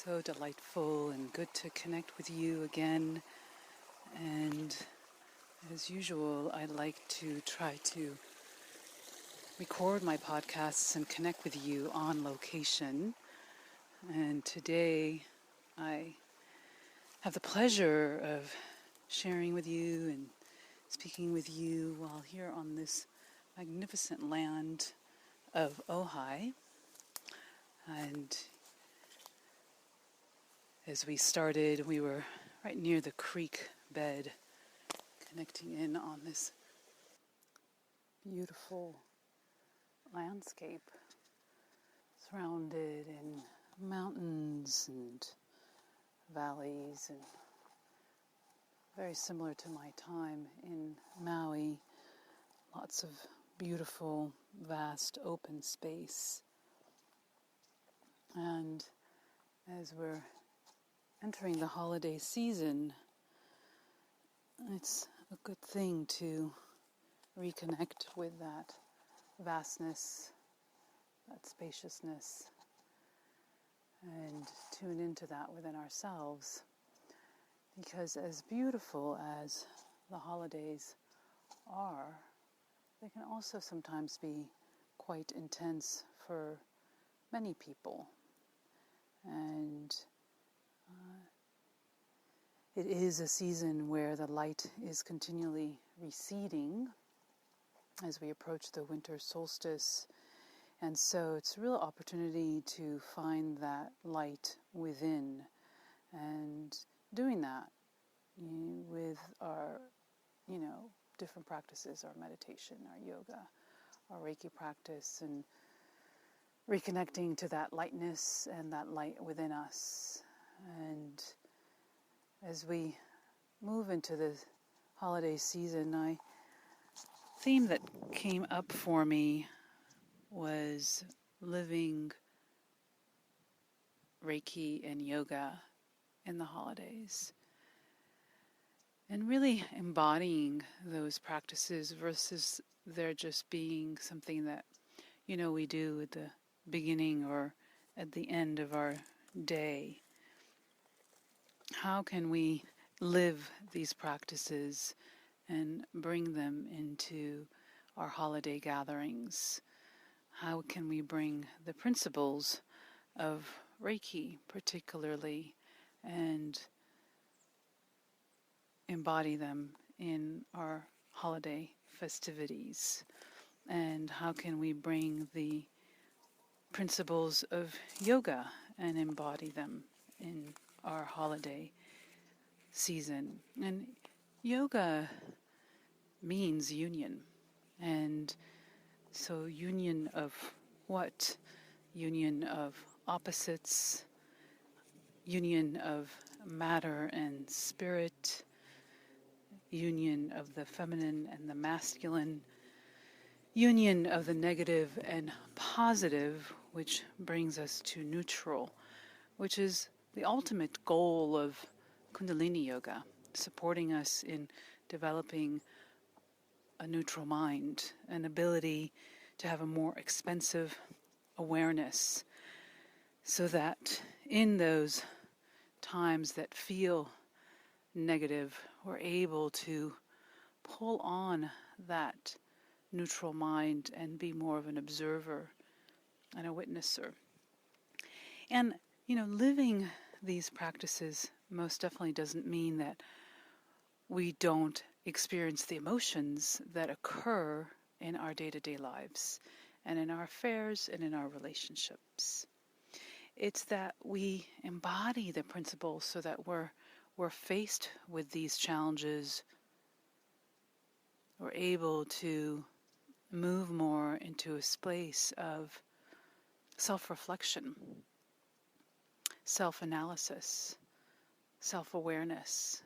So delightful and good to connect with you again. And as usual, I like to try to record my podcasts and connect with you on location. And today I have the pleasure of sharing with you and speaking with you while here on this magnificent land of Ojai. And as we started, we were right near the creek bed, connecting in on this beautiful landscape, surrounded in mountains and valleys, and very similar to my time in Maui. Lots of beautiful, vast, open space. And as we're entering the holiday season, it's a good thing to reconnect with that vastness, that spaciousness, and tune into that within ourselves. Because as beautiful as the holidays are, they can also sometimes be quite intense for many people. And it is a season where the light is continually receding as we approach the winter solstice. And so it's a real opportunity to find that light within, and doing that with our, different practices, our meditation, our yoga, our Reiki practice, and reconnecting to that lightness and that light within us. And as we move into the holiday season, a theme that came up for me was living Reiki and Yoga in the holidays, and really embodying those practices versus there just being something that, we do at the beginning or at the end of our day. How can we live these practices and bring them into our holiday gatherings? How can we bring the principles of Reiki particularly and embody them in our holiday festivities? And how can we bring the principles of yoga and embody them in our holiday season? And yoga means union. And so union of what? Union of opposites, union of matter and spirit, union of the feminine and the masculine, union of the negative and positive, which brings us to neutral, which is the ultimate goal of Kundalini Yoga, supporting us in developing a neutral mind, an ability to have a more expansive awareness, so that in those times that feel negative, we're able to pull on that neutral mind and be more of an observer and a witnesser. And, living these practices most definitely doesn't mean that we don't experience the emotions that occur in our day-to-day lives and in our affairs and in our relationships. It's that we embody the principles so that we're faced with these challenges, we're able to move more into a space of self-reflection, self-analysis, self-awareness,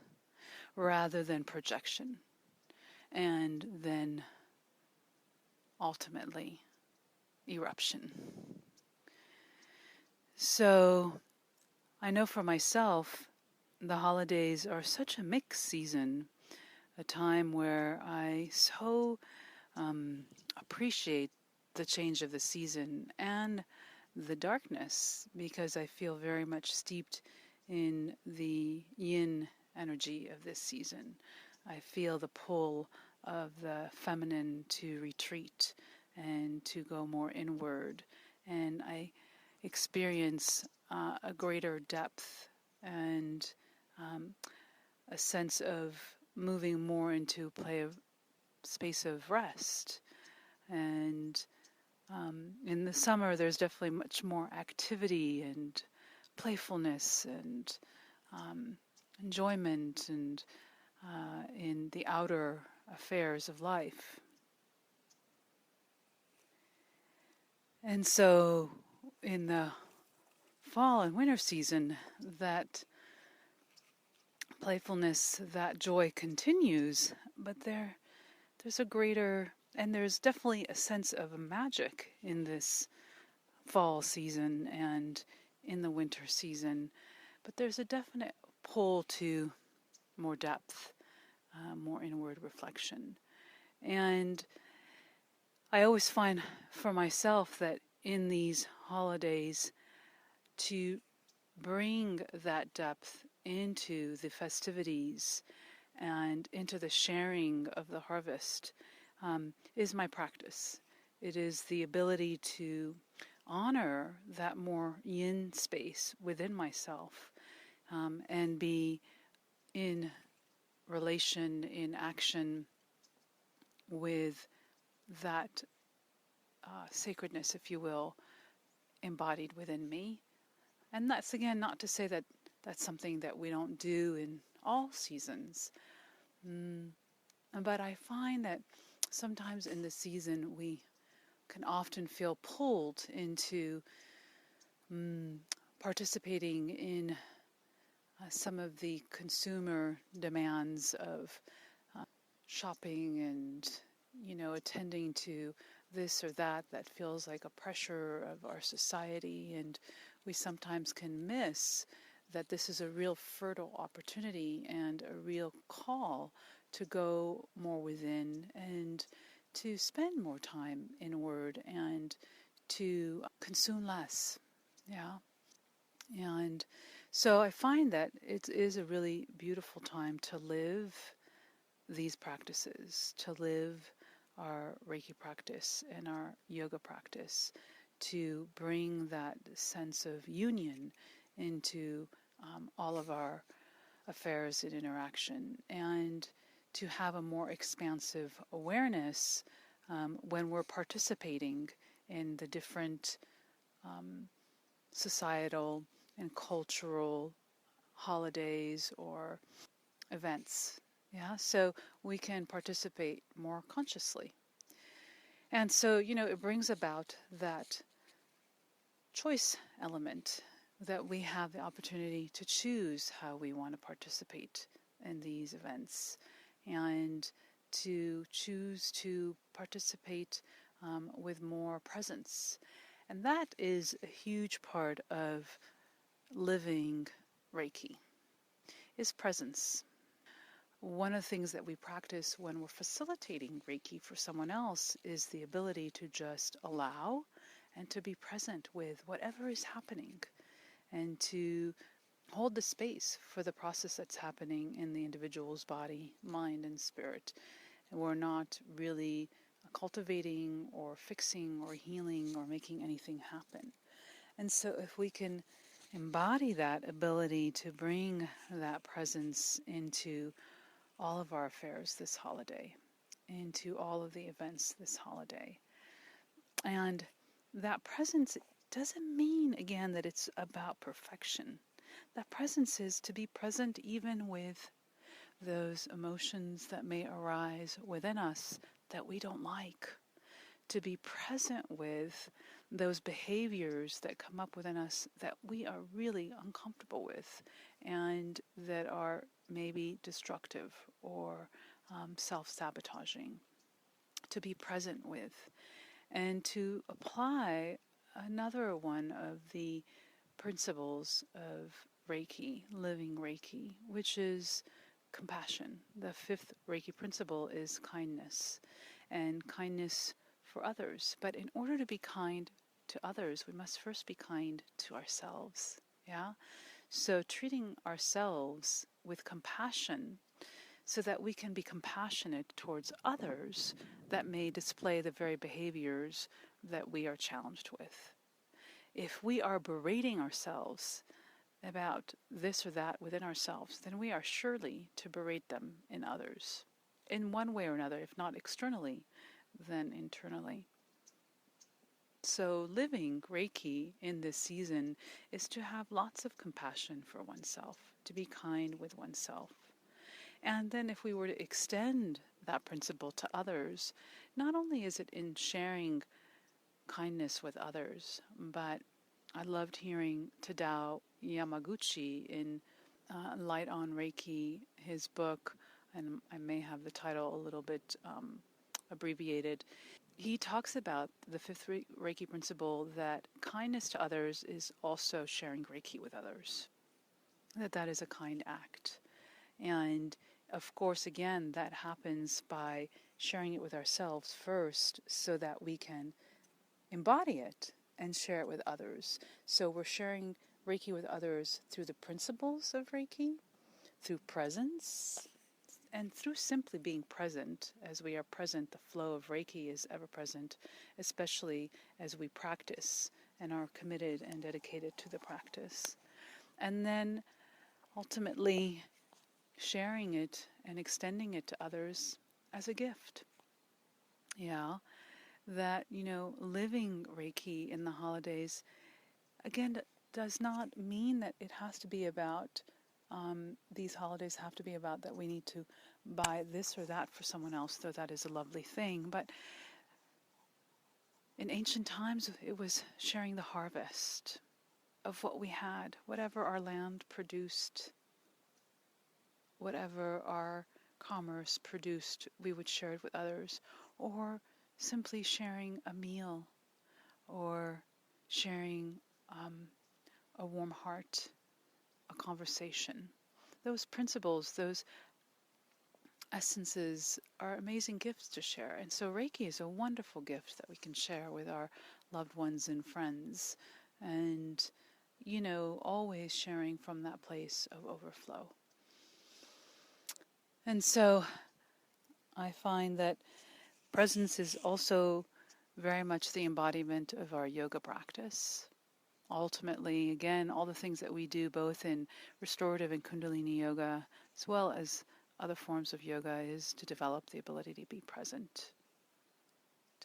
rather than projection, and then ultimately eruption. So I know for myself, the holidays are such a mixed season, a time where I so appreciate the change of the season and the darkness, because I feel very much steeped in the yin energy of this season. I feel the pull of the feminine to retreat and to go more inward. And I experience a greater depth and a sense of moving more into space of rest. And in the summer, there's definitely much more activity and playfulness and enjoyment and in the outer affairs of life. And so in the fall and winter season, that playfulness, that joy continues, but there's a greater, and there's definitely a sense of magic in this fall season and in the winter season, but there's a definite pull to more depth, more inward reflection. And I always find for myself that in these holidays, to bring that depth into the festivities and into the sharing of the harvest is my practice. It is the ability to honor that more yin space within myself and be in relation, in action with that sacredness, if you will, embodied within me. And that's, again, not to say that that's something that we don't do in all seasons. But I find that sometimes in the season we can often feel pulled into participating in some of the consumer demands of shopping and, attending to this or that feels like a pressure of our society, and we sometimes can miss that this is a real fertile opportunity and a real call to go more within and to spend more time inward and to consume less. Yeah. And so I find that it is a really beautiful time to live these practices, to live our Reiki practice and our yoga practice, to bring that sense of union into all of our affairs and interaction, and to have a more expansive awareness when we're participating in the different societal and cultural holidays or events. Yeah, so we can participate more consciously. And so, it brings about that choice element, that we have the opportunity to choose how we want to participate in these events and to choose to participate with more presence. And that is a huge part of living Reiki, is presence. One of the things that we practice when we're facilitating Reiki for someone else is the ability to just allow and to be present with whatever is happening and to hold the space for the process that's happening in the individual's body, mind, and spirit. And we're not really cultivating or fixing or healing or making anything happen. And so if we can embody that ability to bring that presence into all of our affairs this holiday, into all of the events this holiday. And that presence doesn't mean, again, that it's about perfection. That presence is to be present even with those emotions that may arise within us that we don't like. To be present with those behaviors that come up within us that we are really uncomfortable with and that are maybe destructive or self-sabotaging. To be present with and to apply another one of the principles of Reiki, living Reiki, which is compassion. The fifth Reiki principle is kindness, and kindness for others. But in order to be kind to others, we must first be kind to ourselves. Yeah? So treating ourselves with compassion so that we can be compassionate towards others that may display the very behaviors that we are challenged with. If we are berating ourselves about this or that within ourselves, then we are surely to berate them in others, in one way or another, if not externally, then internally. So living Reiki in this season is to have lots of compassion for oneself, to be kind with oneself. And then if we were to extend that principle to others, not only is it in sharing kindness with others, but I loved hearing Tadao Yamaguchi in Light on Reiki, his book, and I may have the title a little bit abbreviated. He talks about the fifth Reiki principle that kindness to others is also sharing Reiki with others, that is a kind act. And of course, again, that happens by sharing it with ourselves first so that we can embody it and share it with others. So we're sharing Reiki with others through the principles of Reiki, through presence, and through simply being present. As we are present, the flow of Reiki is ever present, especially as we practice and are committed and dedicated to the practice. And then ultimately sharing it and extending it to others as a gift. Yeah, that, living Reiki in the holidays, again, does not mean that it has to be about, these holidays have to be about that we need to buy this or that for someone else, though that is a lovely thing. But in ancient times, it was sharing the harvest of what we had, whatever our land produced, whatever our commerce produced, we would share it with others, or simply sharing a meal, or sharing a warm heart, a conversation. Those principles, those essences are amazing gifts to share. And so Reiki is a wonderful gift that we can share with our loved ones and friends. And, always sharing from that place of overflow. And so I find that presence is also very much the embodiment of our yoga practice. Ultimately, again, all the things that we do both in restorative and Kundalini yoga, as well as other forms of yoga, is to develop the ability to be present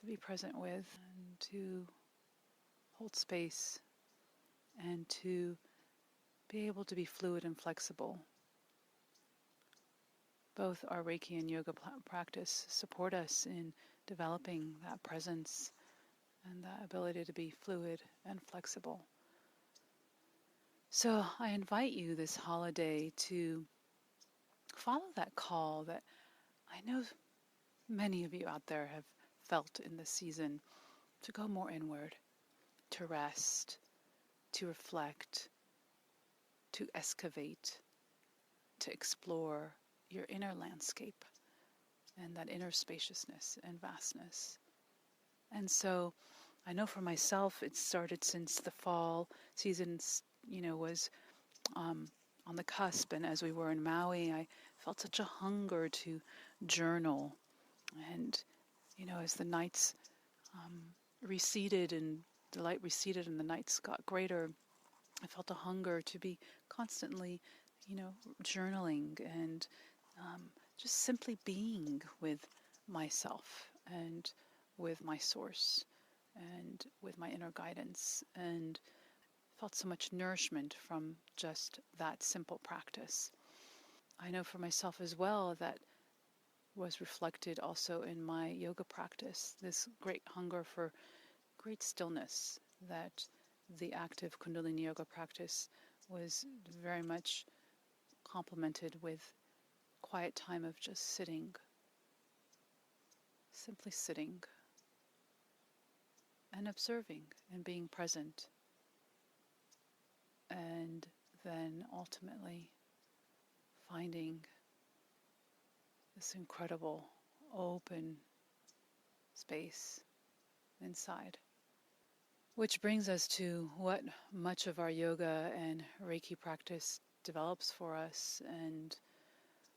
with, and to hold space, and to be able to be fluid and flexible. Both our Reiki and yoga practice support us in developing that presence and that ability to be fluid and flexible. So I invite you this holiday to follow that call that I know many of you out there have felt in this season, to go more inward, to rest, to reflect, to excavate, to explore your inner landscape and that inner spaciousness and vastness. And so I know for myself, it started since the fall season, was on the cusp. And as we were in Maui, I felt such a hunger to journal. And, as the nights receded and the light receded and the nights got greater, I felt a hunger to be constantly, journaling and just simply being with myself and with my source and with my inner guidance, and felt so much nourishment from just that simple practice. I know for myself as well that was reflected also in my yoga practice, this great hunger for great stillness, that the active Kundalini yoga practice was very much complemented with quiet time of just sitting, simply sitting and observing and being present, and then ultimately finding this incredible open space inside. Which brings us to what much of our yoga and Reiki practice develops for us and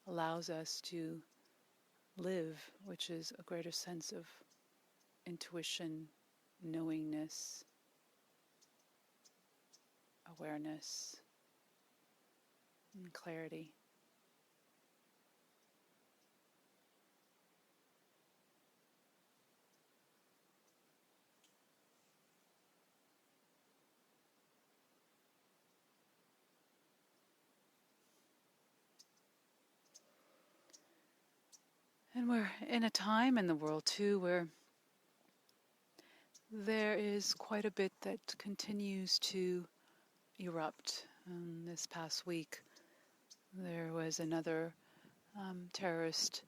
allows us to live, which is a greater sense of intuition, knowingness, awareness, and clarity. And we're in a time in the world too where there is quite a bit that continues to erupt. This past week there was another terrorist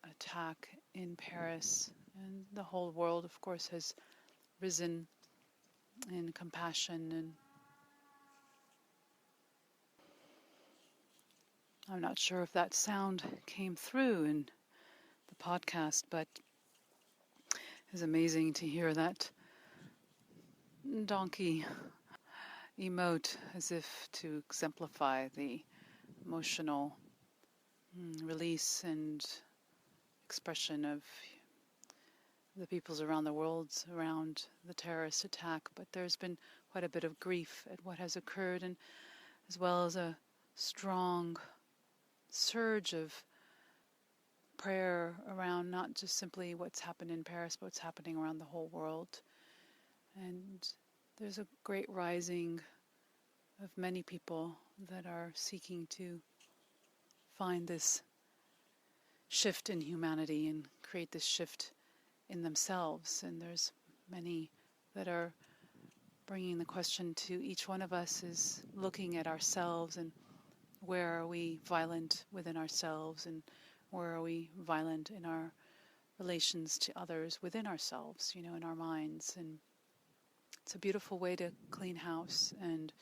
attack in Paris, and the whole world, of course, has risen in compassion. And I'm not sure if that sound came through in the podcast, but it's amazing to hear that donkey emote as if to exemplify the emotional release and expression of the peoples around the world around the terrorist attack. But there's been quite a bit of grief at what has occurred, and as well as a strong surge of prayer around not just simply what's happened in Paris, but what's happening around the whole world. And there's a great rising of many people that are seeking to find this shift in humanity and create this shift in themselves. And there's many that are bringing the question to each one of us is looking at ourselves and where are we violent within ourselves, and where are we violent in our relations to others within ourselves, in our minds. And it's a beautiful way to clean house, and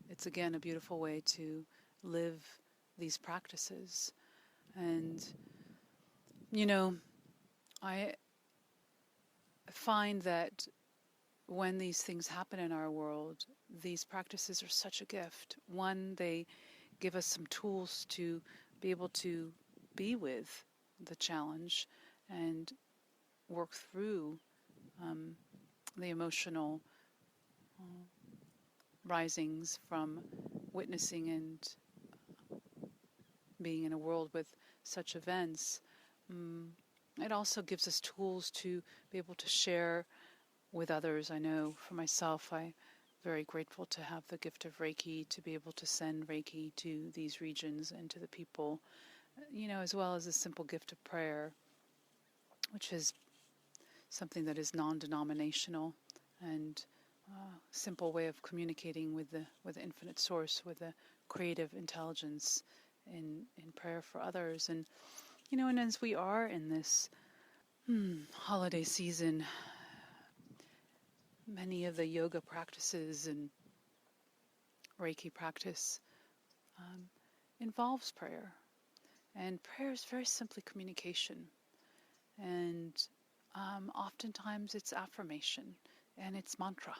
it's again a beautiful way to live these practices. And I find that when these things happen in our world, these practices are such a gift. One, they give us some tools to be able to be with the challenge and work through the emotional risings from witnessing and being in a world with such events. It also gives us tools to be able to share with others. I know for myself, I'm very grateful to have the gift of Reiki, to be able to send Reiki to these regions and to the people, as well as a simple gift of prayer, which is something that is non-denominational and a simple way of communicating with the infinite source, with the creative intelligence in prayer for others. And and as we are in this holiday season, many of the yoga practices and Reiki practice involves prayer. And prayer is very simply communication. And oftentimes it's affirmation and it's mantra.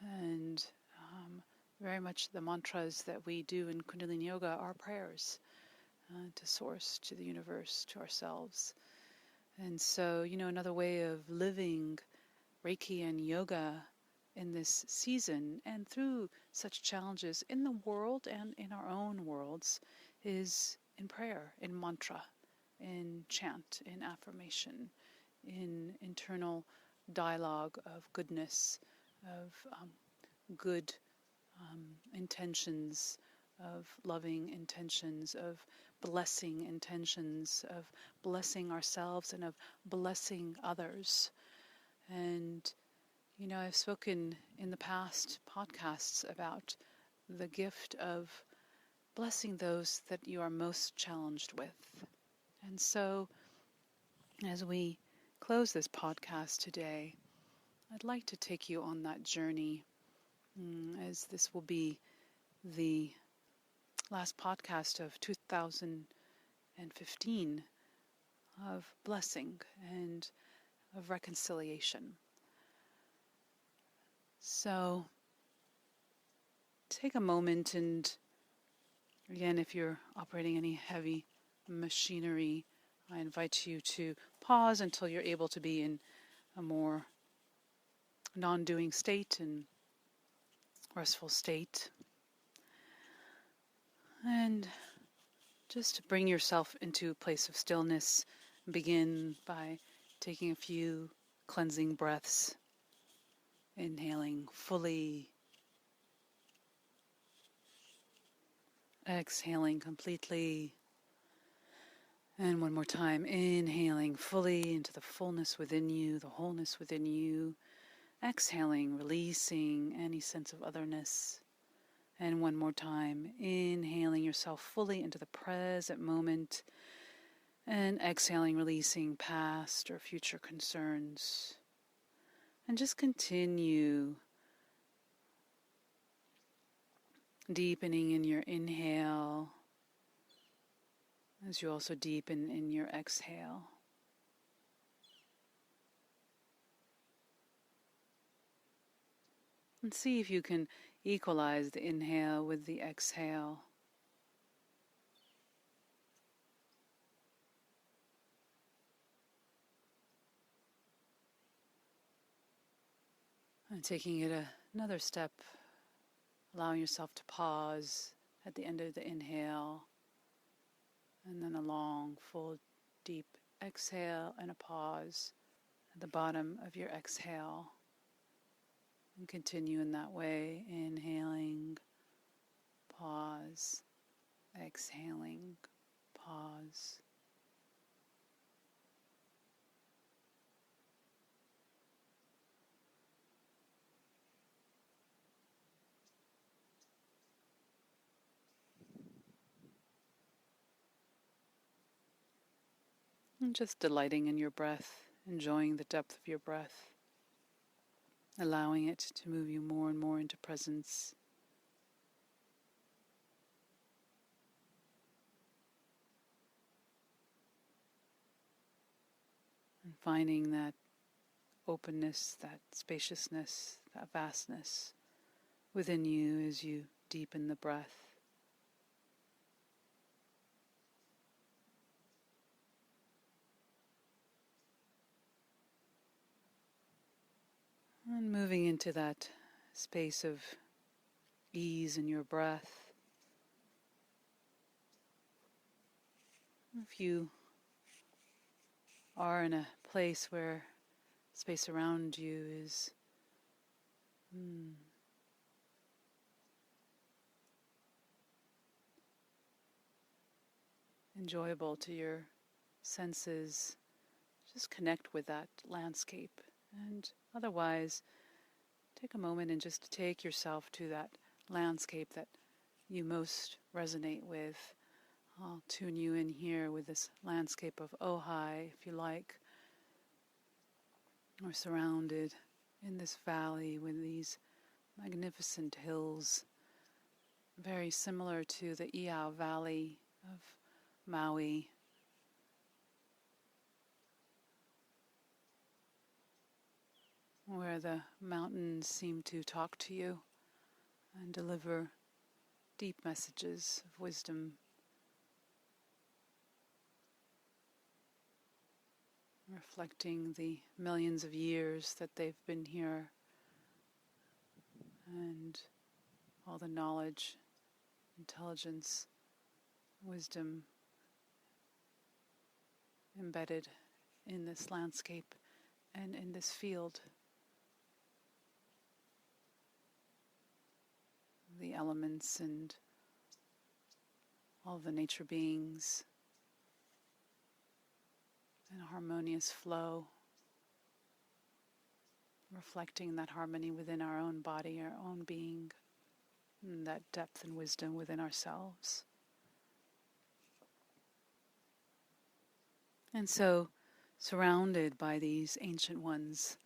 And very much the mantras that we do in Kundalini Yoga are prayers to Source, to the universe, to ourselves. And so, another way of living Reiki and Yoga in this season and through such challenges in the world and in our own worlds is in prayer, in mantra, in chant, in affirmation, in internal dialogue of goodness, of good intentions, of loving intentions, of blessing intentions, of blessing ourselves and of blessing others. And I've spoken in the past podcasts about the gift of blessing those that you are most challenged with. And so, as we close this podcast today, I'd like to take you on that journey, as this will be the last podcast of 2015 of blessing and of reconciliation. So take a moment, and again, if you're operating any heavy machinery, I invite you to pause until you're able to be in a more non-doing state and restful state. And just bring yourself into a place of stillness. Begin by taking a few cleansing breaths, inhaling fully, exhaling completely, and one more time, inhaling fully into the fullness within you, the wholeness within you, exhaling, releasing any sense of otherness. And one more time, inhaling yourself fully into the present moment, and exhaling, releasing past or future concerns. And just continue deepening in your inhale as you also deepen in your exhale. And see if you can equalize the inhale with the exhale. And taking it another step, allowing yourself to pause at the end of the inhale, and then a long, full, deep exhale and a pause at the bottom of your exhale. And continue in that way, inhaling, pause, exhaling, pause. And just delighting in your breath, enjoying the depth of your breath, allowing it to move you more and more into presence. And finding that openness, that spaciousness, that vastness within you as you deepen the breath. And moving into that space of ease in your breath. If you are in a place where space around you is enjoyable to your senses, just connect with that landscape. And otherwise, take a moment and just take yourself to that landscape that you most resonate with. I'll tune you in here with this landscape of Ojai, if you like. We're surrounded in this valley with these magnificent hills, very similar to the Ojai Valley of Maui. Where the mountains seem to talk to you and deliver deep messages of wisdom, reflecting the millions of years that they've been here and all the knowledge, intelligence, wisdom embedded in this landscape and in this field. The elements and all the nature beings in a harmonious flow, reflecting that harmony within our own body, our own being, and that depth and wisdom within ourselves. And so, surrounded by these ancient ones,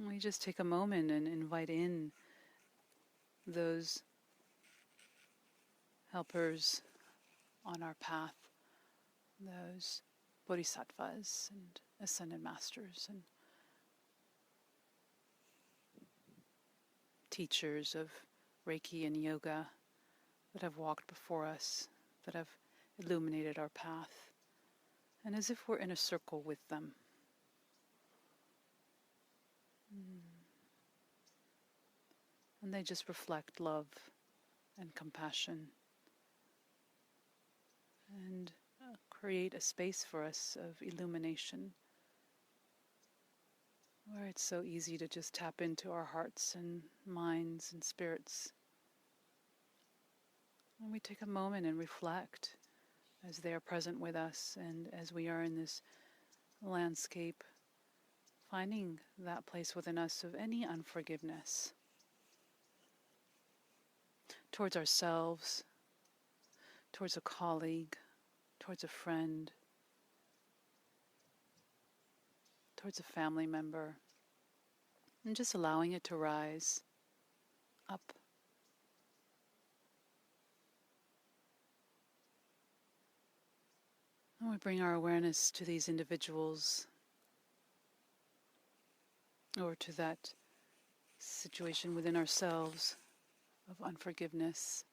we just take a moment and invite in those helpers on our path those bodhisattvas and ascended masters and teachers of Reiki and Yoga that have walked before us, that have illuminated our path, and as if we're in a circle with them. And they just reflect love and compassion and create a space for us of illumination where it's so easy to just tap into our hearts and minds and spirits. And we take a moment and reflect as they are present with us and as we are in this landscape, finding that place within us of any unforgiveness towards ourselves, towards a colleague, towards a friend, towards a family member, and just allowing it to rise up. And we bring our awareness to these individuals or to that situation within ourselves of unforgiveness.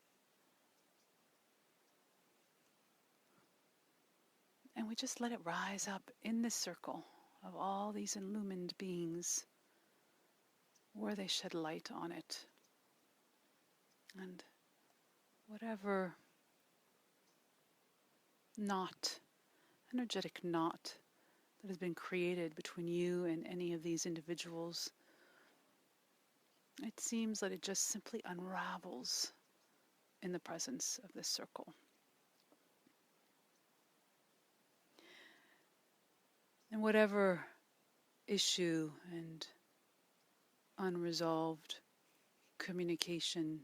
And we just let it rise up in this circle of all these illumined beings where they shed light on it. And whatever energetic knot that has been created between you and any of these individuals, it seems that it just simply unravels in the presence of this circle. And whatever issue and unresolved communication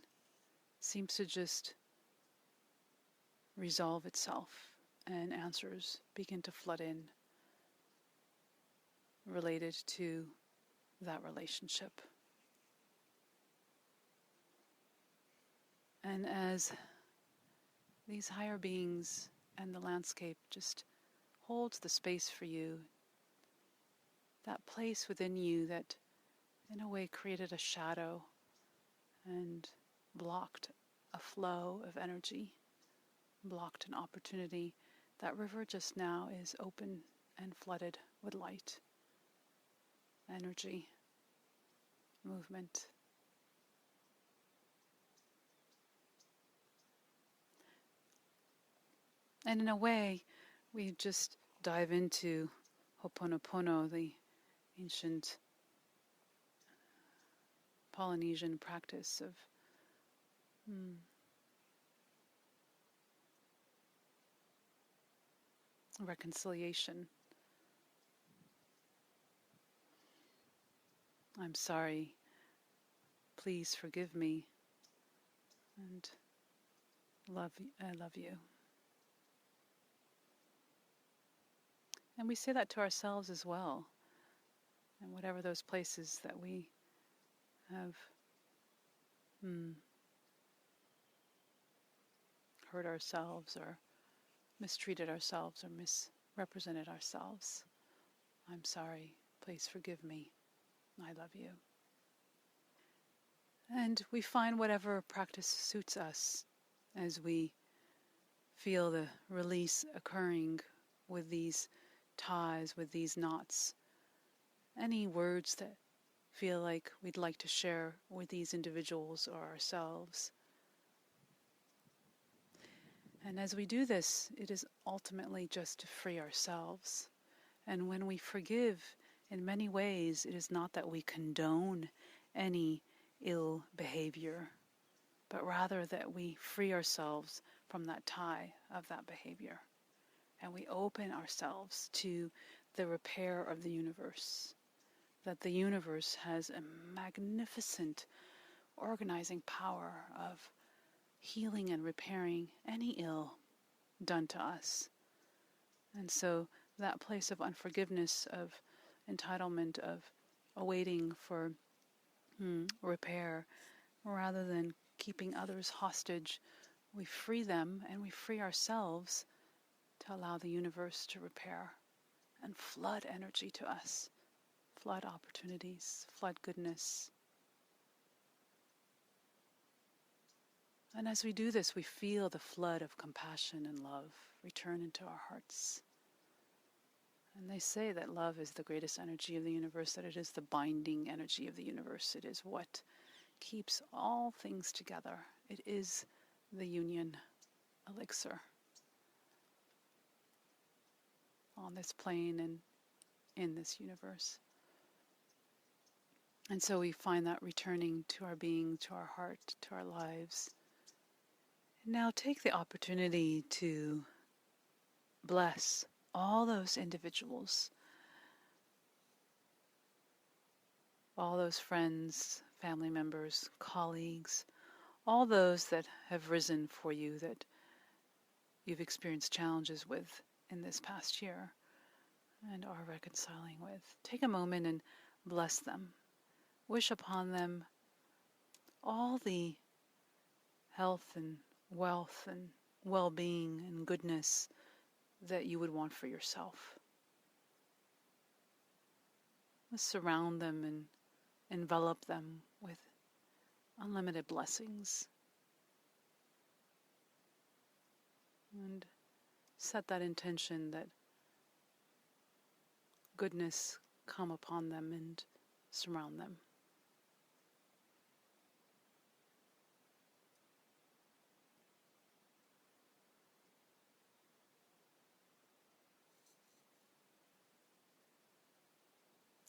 seems to just resolve itself and answers begin to flood in related to that relationship. And as these higher beings and the landscape just holds the space for you, that place within you that in a way created a shadow and blocked a flow of energy, blocked an opportunity, that river just now is open and flooded with light, energy, movement. And in a way, we just dive into Ho'oponopono, the ancient Polynesian practice of reconciliation. I'm sorry. Please forgive me. And I love you. And we say that to ourselves as well. And whatever those places that we have hurt ourselves or mistreated ourselves or misrepresented ourselves. I'm sorry. Please forgive me. I love you. And we find whatever practice suits us as we feel the release occurring with these ties, with these knots. Any words that feel like we'd like to share with these individuals or ourselves. And as we do this, it is ultimately just to free ourselves. And when we forgive, in many ways, it is not that we condone any ill behavior, but rather that we free ourselves from that tie of that behavior. And we open ourselves to the repair of the universe. That the universe has a magnificent organizing power of healing and repairing any ill done to us. And so that place of unforgiveness, of entitlement, of awaiting for repair, rather than keeping others hostage, we free them and we free ourselves to to allow the universe to repair and flood energy to us, flood opportunities, flood goodness. And as we do this, we feel the flood of compassion and love return into our hearts. And they say that love is the greatest energy of the universe, that it is the binding energy of the universe. It is what keeps all things together. It is the union elixir on this plane and in this universe. And so we find that returning to our being, to our heart, to our lives. Now take the opportunity to bless all those individuals, all those friends, family members, colleagues, all those that have risen for you, that you've experienced challenges with in this past year and are reconciling with. Take a moment and bless them. Wish upon them all the health and wealth and well-being and goodness that you would want for yourself. Let's surround them and envelop them with unlimited blessings. And set that intention that goodness come upon them and surround them.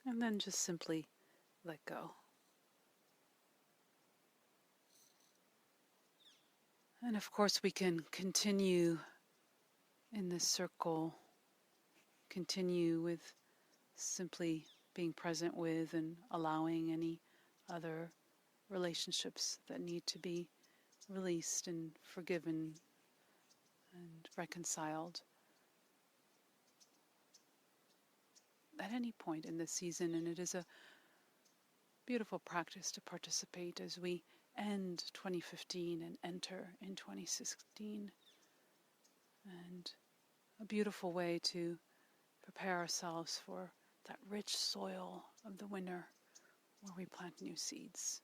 And then just simply let go. And of course we can continue in this circle, continue with simply being present with and allowing any other relationships that need to be released and forgiven and reconciled at any point in this season. And it is a beautiful practice to participate as we end 2015 and enter in 2016. And a beautiful way to prepare ourselves for that rich soil of the winter where we plant new seeds.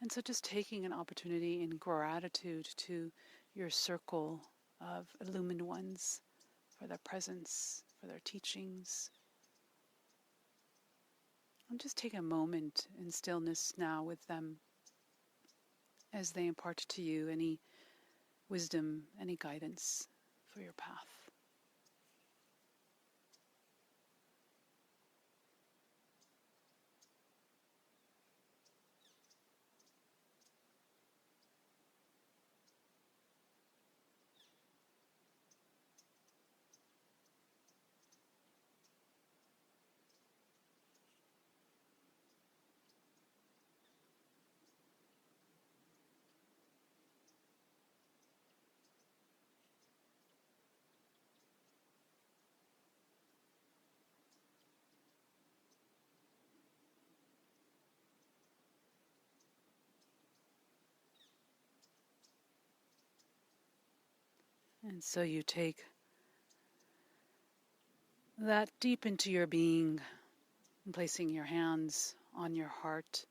And so just taking an opportunity in gratitude to your circle of illumined ones for their presence, for their teachings. And just take a moment in stillness now with them as they impart to you any wisdom, any guidance for your path. And so you take that deep into your being, and placing your hands on your heart,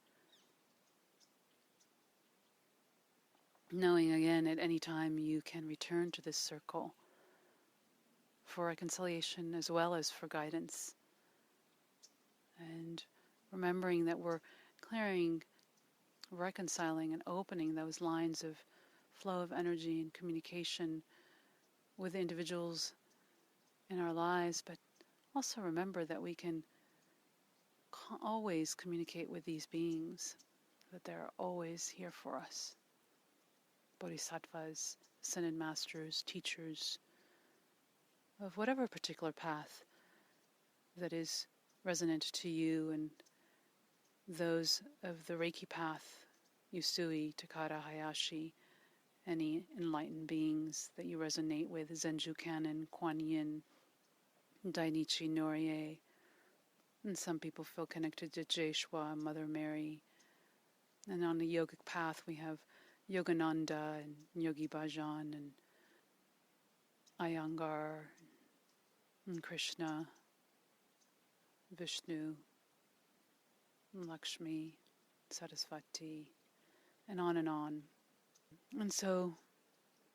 knowing again at any time you can return to this circle for reconciliation as well as for guidance. And remembering that we're clearing, reconciling and opening those lines of flow of energy and communication with individuals in our lives, but also remember that we can always communicate with these beings, that they're always here for us. Bodhisattvas, ascended masters, teachers of whatever particular path that is resonant to you, and those of the Reiki path, Usui, Takada, Hayashi, any enlightened beings that you resonate with, Zenju Kanon, Kuan Yin, Dainichi Norie, and some people feel connected to Jeshua, Mother Mary. And on the yogic path we have Yogananda and Yogi Bhajan and Iyengar, and Krishna, Vishnu, and Lakshmi, Saraswati, and on and on. And so,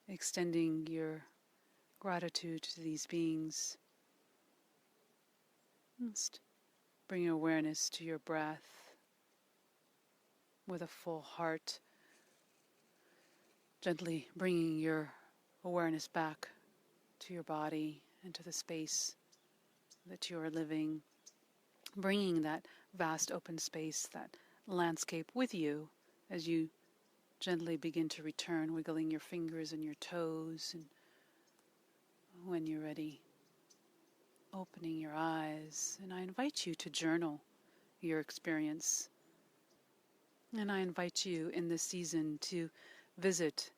extending your gratitude to these beings, just bring awareness to your breath with a full heart, gently bringing your awareness back to your body and to the space that you are living, bringing that vast open space, that landscape with you as you gently begin to return, wiggling your fingers and your toes, and when you're ready, opening your eyes. And I invite you to journal your experience. And I invite you in this season to visit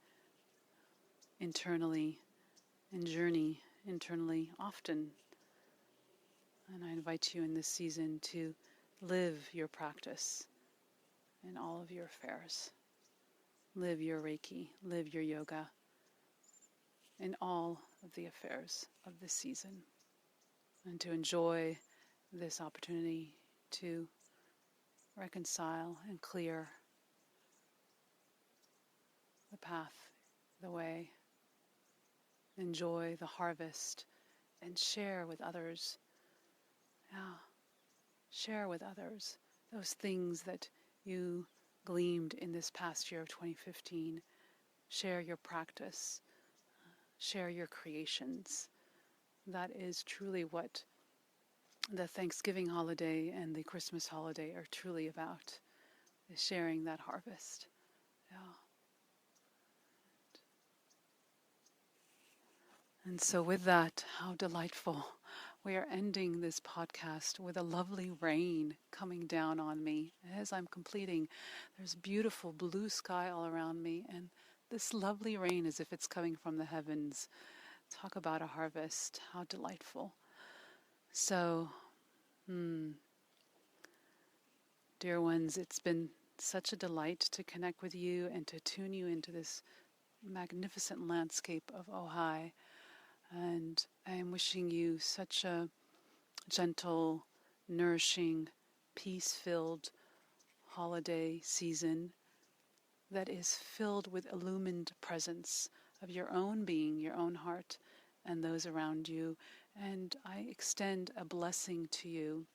internally and journey internally often. And I invite you in this season to live your practice in all of your affairs. Live your Reiki, live your yoga in all of the affairs of this season. And to enjoy this opportunity to reconcile and clear the path, the way, enjoy the harvest, and share with others. Yeah, share with others those things that you gleamed in this past year of 2015. Share your practice, share your creations. That is truly what the Thanksgiving holiday and the Christmas holiday are truly about, is sharing that harvest. Yeah. And so with that, how delightful. We are ending this podcast with a lovely rain coming down on me. As I'm completing, there's beautiful blue sky all around me, and this lovely rain as if it's coming from the heavens. Talk about a harvest. How delightful. So, dear ones, it's been such a delight to connect with you and to tune you into this magnificent landscape of Ojai. And I am wishing you such a gentle, nourishing, peace-filled holiday season that is filled with illumined presence of your own being, your own heart, and those around you. And I extend a blessing to you,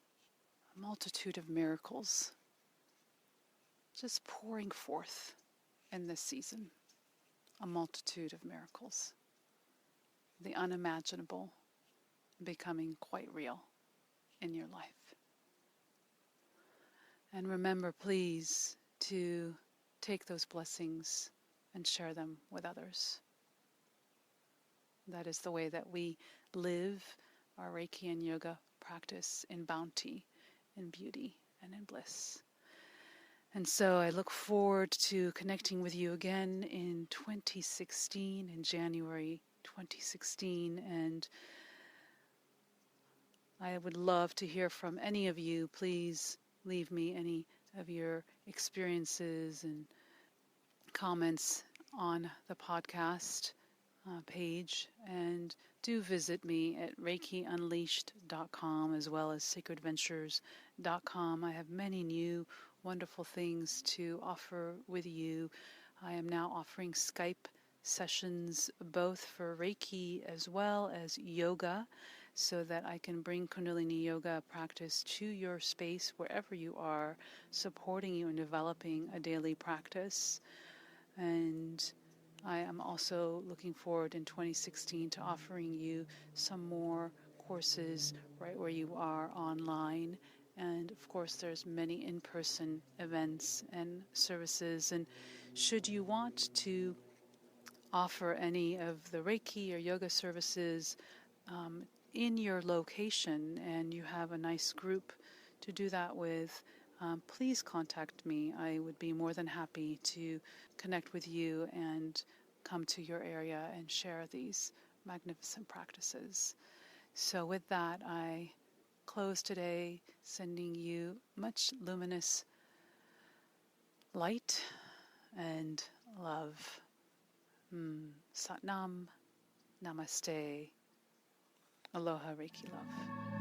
a multitude of miracles just pouring forth in this season, a multitude of miracles, the unimaginable becoming quite real in your life. And remember, please, to take those blessings and share them with others. That is the way that we live our Reiki and Yoga practice in bounty, in beauty, and in bliss. And so I look forward to connecting with you again in 2016, in January 2016, and I would love to hear from any of you. Please leave me any of your experiences and comments on the podcast page, and do visit me at reikiunleashed.com as well as sacredventures.com. I have many new wonderful things to offer with you. I am now offering Skype sessions both for Reiki as well as yoga, so that I can bring Kundalini Yoga practice to your space wherever you are, supporting you in developing a daily practice. And I am also looking forward in 2016 to offering you some more courses right where you are online. And of course, there's many in-person events and services. And should you want to offer any of the Reiki or yoga services in your location, and you have a nice group to do that with, please contact me. I would be more than happy to connect with you and come to your area and share these magnificent practices. So with that, I close today sending you much luminous light and love. Sat Nam. Namaste. Aloha, Reiki love.